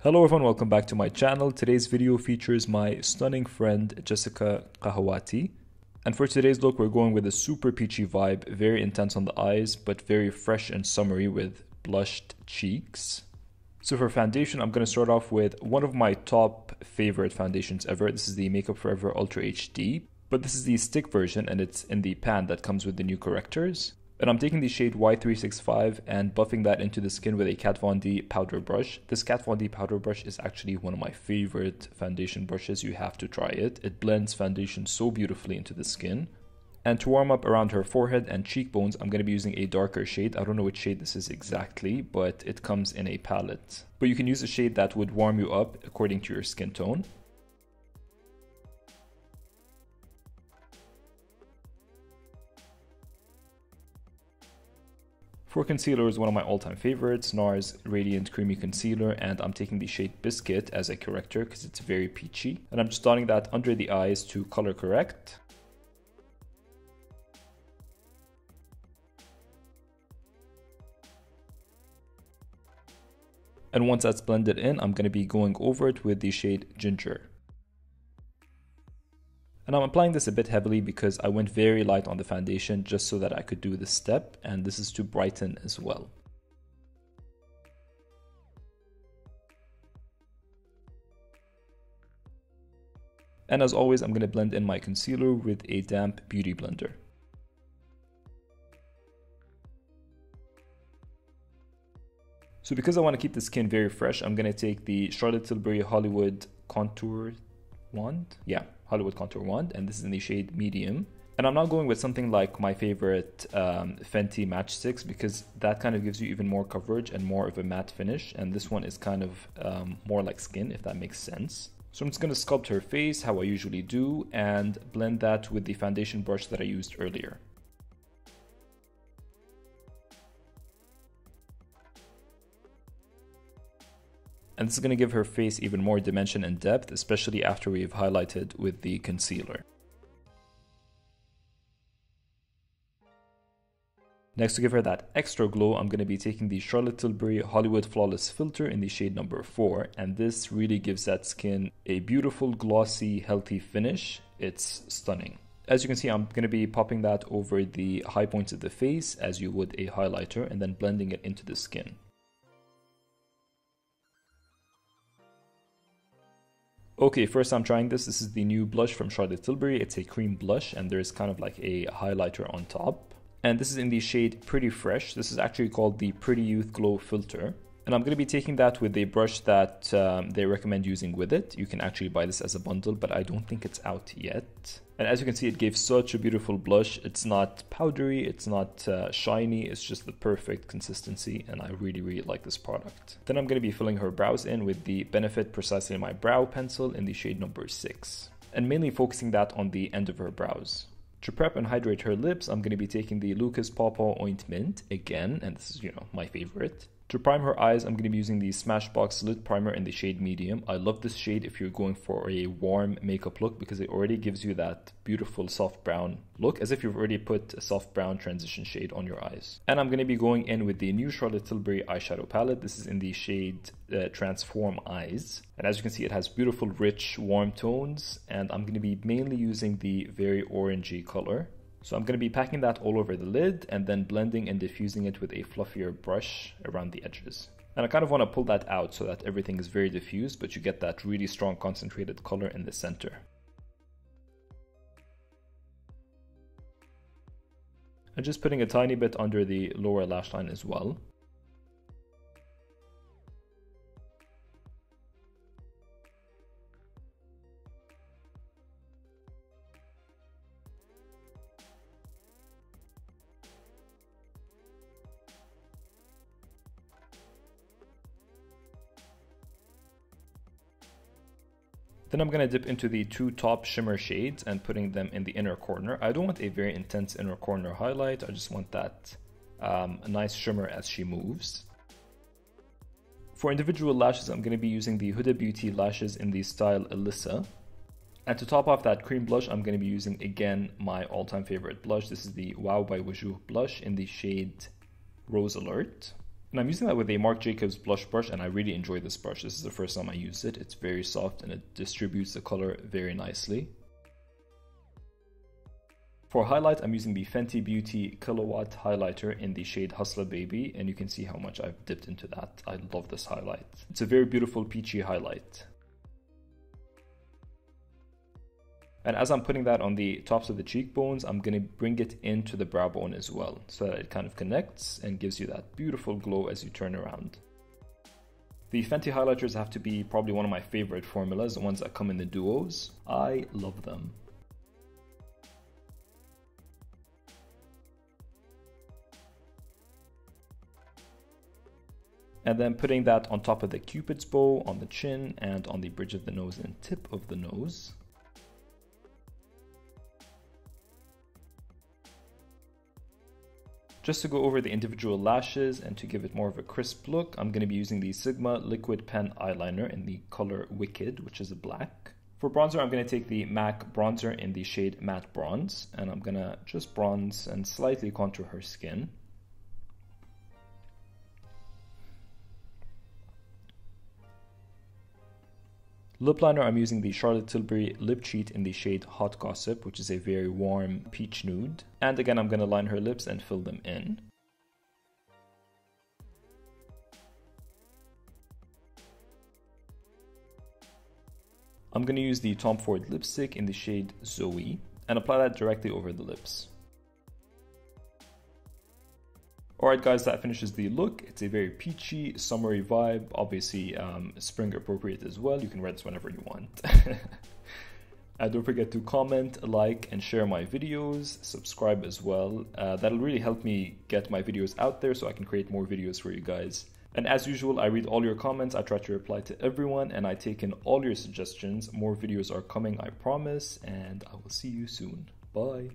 Hello everyone, welcome back to my channel. Today's video features my stunning friend Jessica KAHAWATY. And for today's look, we're going with a super peachy vibe, very intense on the eyes, but very fresh and summery with blushed cheeks. So for foundation, I'm going to start off with one of my top favorite foundations ever. This is the Makeup Forever Ultra HD, but this is the stick version and it's in the pan that comes with the new correctors. And I'm taking the shade Y365 and buffing that into the skin with a Kat Von D powder brush. This Kat Von D powder brush is actually one of my favorite foundation brushes. You have to try it. It blends foundation so beautifully into the skin. And to warm up around her forehead and cheekbones, I'm going to be using a darker shade. I don't know which shade this is exactly, but it comes in a palette. But you can use a shade that would warm you up according to your skin tone. For concealer is one of my all-time favorites, Nars Radiant Creamy Concealer, and I'm taking the shade Biscuit as a corrector because it's very peachy. And I'm just dotting that under the eyes to color correct. And once that's blended in, I'm going to be going over it with the shade Ginger. And I'm applying this a bit heavily because I went very light on the foundation just so that I could do this step, and this is to brighten as well. And as always, I'm going to blend in my concealer with a damp beauty blender. So because I want to keep the skin very fresh, I'm going to take the Charlotte Tilbury Hollywood Contour Wand. Hollywood Contour Wand, and this is in the shade Medium. And I'm not going with something like my favorite Fenty Matchsticks because that kind of gives you even more coverage and more of a matte finish. And this one is kind of more like skin, if that makes sense. So I'm just going to sculpt her face how I usually do and blend that with the foundation brush that I used earlier. And this is going to give her face even more dimension and depth, especially after we've highlighted with the concealer. Next, to give her that extra glow, I'm going to be taking the Charlotte Tilbury Hollywood Flawless Filter in the shade number 4. And this really gives that skin a beautiful, glossy, healthy finish. It's stunning. As you can see, I'm going to be popping that over the high points of the face as you would a highlighter and then blending it into the skin. Okay, first I'm trying this. This is the new blush from Charlotte Tilbury. It's a cream blush and there's kind of like a highlighter on top. And this is in the shade Pretty Fresh. This is actually called the Pretty Youth Glow Filter. And I'm going to be taking that with a brush that they recommend using with it. You can actually buy this as a bundle, but I don't think it's out yet. And as you can see, it gave such a beautiful blush. It's not powdery, it's not shiny, it's just the perfect consistency, and I really, really like this product. Then I'm going to be filling her brows in with the Benefit Precisely My Brow pencil in the shade number 6, and mainly focusing that on the end of her brows. To prep and hydrate her lips, I'm going to be taking the Lucas Pawpaw Ointment again, and this is, my favorite. To prime her eyes, I'm going to be using the Smashbox Lid Primer in the shade Medium. I love this shade if you're going for a warm makeup look because it already gives you that beautiful soft brown look, as if you've already put a soft brown transition shade on your eyes. And I'm going to be going in with the new Charlotte Tilbury eyeshadow palette. This is in the shade Transform Eyes. And as you can see, it has beautiful, rich, warm tones. And I'm going to be mainly using the very orangey color. So I'm going to be packing that all over the lid and then blending and diffusing it with a fluffier brush around the edges. And I kind of want to pull that out so that everything is very diffused, but you get that really strong concentrated color in the center. And just putting a tiny bit under the lower lash line as well. Then I'm going to dip into the two top shimmer shades and putting them in the inner corner. I don't want a very intense inner corner highlight. I just want that nice shimmer as she moves. For individual lashes, I'm going to be using the Huda Beauty lashes in the style Alyssa. And to top off that cream blush, I'm going to be using again my all-time favorite blush. This is the Wow by Wujuh blush in the shade Rose Alert. And I'm using that with a Marc Jacobs blush brush, and I really enjoy this brush. This is the first time I used it. It's very soft and it distributes the color very nicely. For highlight, I'm using the Fenty Beauty Killawatt highlighter in the shade Hustler Baby, and you can see how much I've dipped into that. I love this highlight. It's a very beautiful peachy highlight. And as I'm putting that on the tops of the cheekbones, I'm going to bring it into the brow bone as well, so that it kind of connects and gives you that beautiful glow as you turn around. The Fenty highlighters have to be probably one of my favorite formulas, the ones that come in the duos. I love them. And then putting that on top of the Cupid's bow, on the chin, and on the bridge of the nose and tip of the nose. Just to go over the individual lashes and to give it more of a crisp look, I'm going to be using the Sigma Liquid Pen Eyeliner in the color Wicked, which is a black. For bronzer, I'm going to take the MAC bronzer in the shade Matte Bronze, and I'm going to just bronze and slightly contour her skin. Lip liner, I'm using the Charlotte Tilbury Lip Cheat in the shade Hot Gossip, which is a very warm peach nude. And again, I'm going to line her lips and fill them in. I'm going to use the Tom Ford lipstick in the shade Zoe and apply that directly over the lips. Alright guys, that finishes the look. It's a very peachy, summery vibe, obviously spring appropriate as well. You can wear this whenever you want. And don't forget to comment, like, and share my videos, subscribe as well. That'll really help me get my videos out there so I can create more videos for you guys. And as usual, I read all your comments, I try to reply to everyone, and I take in all your suggestions. More videos are coming, I promise, and I will see you soon. Bye.